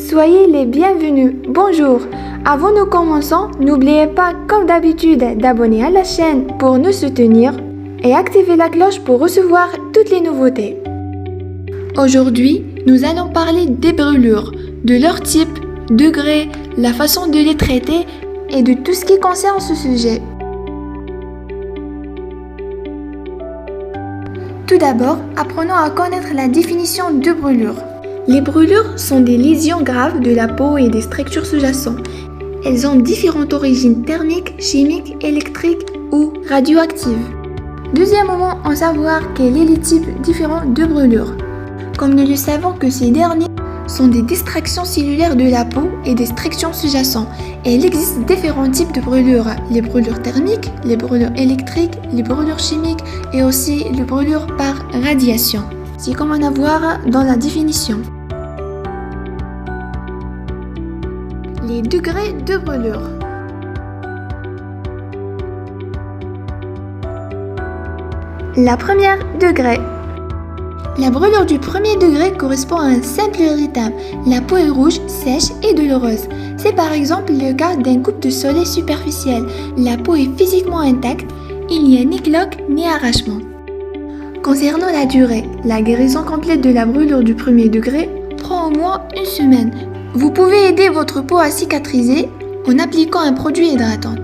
Soyez les bienvenus. Bonjour. Avant de commencer, n'oubliez pas, comme d'habitude, d'abonner à la chaîne pour nous soutenir et activer la cloche pour recevoir toutes les nouveautés. Aujourd'hui, nous allons parler des brûlures, de leur type, degré, la façon de les traiter et de tout ce qui concerne ce sujet. Tout d'abord, apprenons à connaître la définition de brûlure. Les brûlures sont des lésions graves de la peau et des structures sous-jacentes. Elles ont différentes origines thermiques, chimiques, électriques ou radioactives. Deuxièmement, en savoir quels sont les types différents de brûlures. Comme nous le savons que ces derniers sont des distractions cellulaires de la peau et des structures sous-jacentes. Et il existe différents types de brûlures. Les brûlures thermiques, les brûlures électriques, les brûlures chimiques et aussi les brûlures par radiation. C'est comme on a à voir dans la définition. Les degrés de brûlure. La première degré. La brûlure du premier degré correspond à un simple érythème. La peau est rouge, sèche et douloureuse. C'est par exemple le cas d'un coupe de soleil superficiel. La peau est physiquement intacte, il n'y a ni cloque ni arrachement. Concernant la durée, la guérison complète de la brûlure du premier degré prend au moins une semaine. Vous pouvez aider votre peau à cicatriser en appliquant un produit hydratant.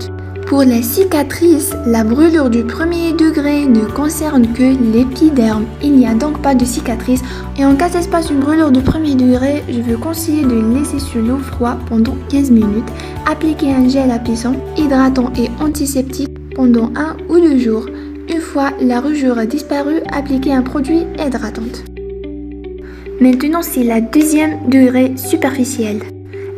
Pour la cicatrice, la brûlure du premier degré ne concerne que l'épiderme. Il n'y a donc pas de cicatrice. Et en cas d'espace une brûlure de premier degré, je vous conseille de laisser sur l'eau froide pendant 15 minutes, appliquer un gel apaisant, hydratant et antiseptique pendant 1 ou 2 jours. Une fois la rougeur a disparu, appliquez un produit hydratant. Maintenant, c'est la deuxième degré superficielle.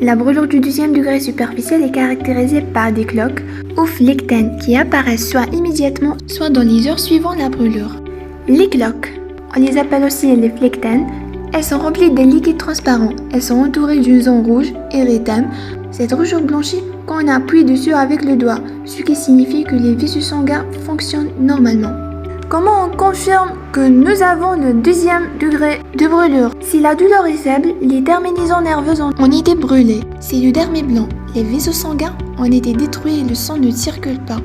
La brûlure du deuxième degré superficiel est caractérisée par des cloques ou flectènes qui apparaissent soit immédiatement, soit dans les heures suivant la brûlure. Les cloques, on les appelle aussi les flectènes, elles sont remplies d'un liquide transparent. Elles sont entourées d'une zone rouge, érythème. Cette rougeur blanchit quand on appuie dessus avec le doigt, ce qui signifie que les vaisseaux sanguins fonctionnent normalement. Comment on confirme que nous avons le deuxième degré de brûlure? Si la douleur est faible, les terminaisons nerveuses ont été brûlées. Si le derme est blanc, les vaisseaux sanguins ont été détruits et le sang ne circule pas.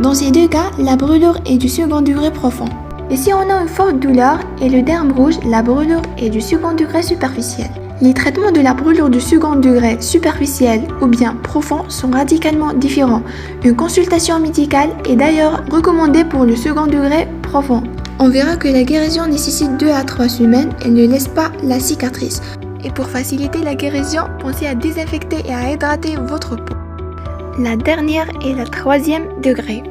Dans ces deux cas, la brûlure est du second degré profond. Et si on a une forte douleur et le derme rouge, la brûlure est du second degré superficiel. Les traitements de la brûlure du second degré superficiel ou bien profond sont radicalement différents. Une consultation médicale est d'ailleurs recommandée pour le second degré profond. On verra que la guérison nécessite 2 à 3 semaines et ne laisse pas la cicatrice. Et pour faciliter la guérison, pensez à désinfecter et à hydrater votre peau. La dernière est la troisième degré.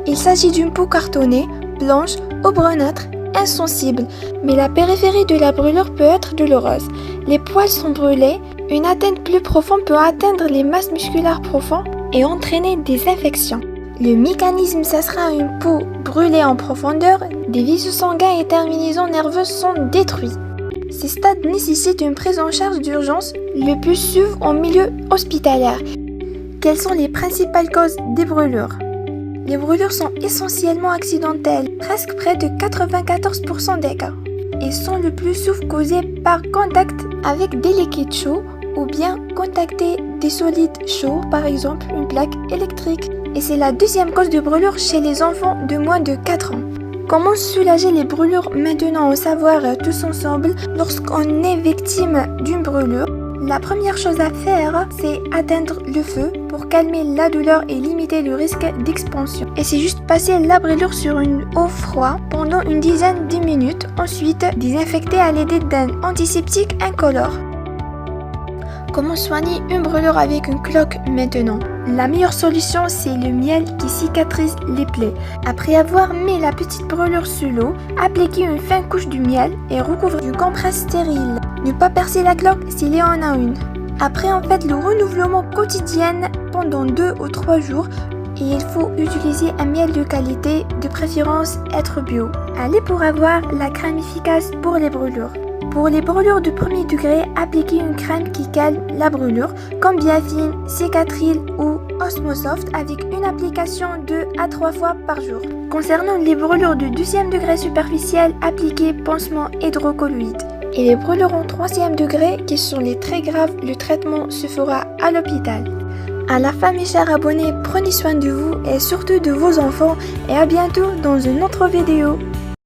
Il s'agit d'une peau cartonnée, blanche ou brunâtre, insensible, mais la périphérie de la brûlure peut être douloureuse. Les poils sont brûlés, une atteinte plus profonde peut atteindre les masses musculaires profondes et entraîner des infections. Le mécanisme, ça sera une peau brûlée en profondeur, des vaisseaux sanguins et terminaisons nerveuses sont détruits. Ces stades nécessitent une prise en charge d'urgence, le plus souvent en milieu hospitalier. Quelles sont les principales causes des brûlures? Les brûlures sont essentiellement accidentelles, presque près de 94% des cas, et sont le plus souvent causées par contact avec des liquides chauds ou bien contacter des solides chauds, par exemple une plaque électrique. Et c'est la deuxième cause de brûlure chez les enfants de moins de 4 ans. Comment soulager les brûlures maintenant, au savoir tous ensemble, lorsqu'on est victime d'une brûlure? La première chose à faire, c'est atteindre le feu pour calmer la douleur et limiter le risque d'expansion. Et c'est juste passer la brûlure sur une eau froide pendant une dizaine de minutes. Ensuite, désinfecter à l'aide d'un antiseptique incolore. Comment soigner une brûlure avec une cloque maintenant? La meilleure solution, c'est le miel qui cicatrise les plaies. Après avoir mis la petite brûlure sous l'eau, appliquez une fine couche de miel et recouvrir d'une compresse stérile. Ne pas percer la cloque s'il y en a une. Après, en fait, le renouvellement quotidien pendant 2 ou 3 jours et il faut utiliser un miel de qualité, de préférence être bio. Allez pour avoir la crème efficace pour les brûlures. Pour les brûlures de premier degré, appliquez une crème qui calme la brûlure, comme Biafine, Cicatril ou Osmosoft avec une application 2 à 3 fois par jour. Concernant les brûlures de deuxième degré superficiel, appliquez pansement hydrocolloïde. Et les brûlures en 3e degré, qui sont les très graves, le traitement se fera à l'hôpital. À la fin, mes chers abonnés, prenez soin de vous et surtout de vos enfants et à bientôt dans une autre vidéo.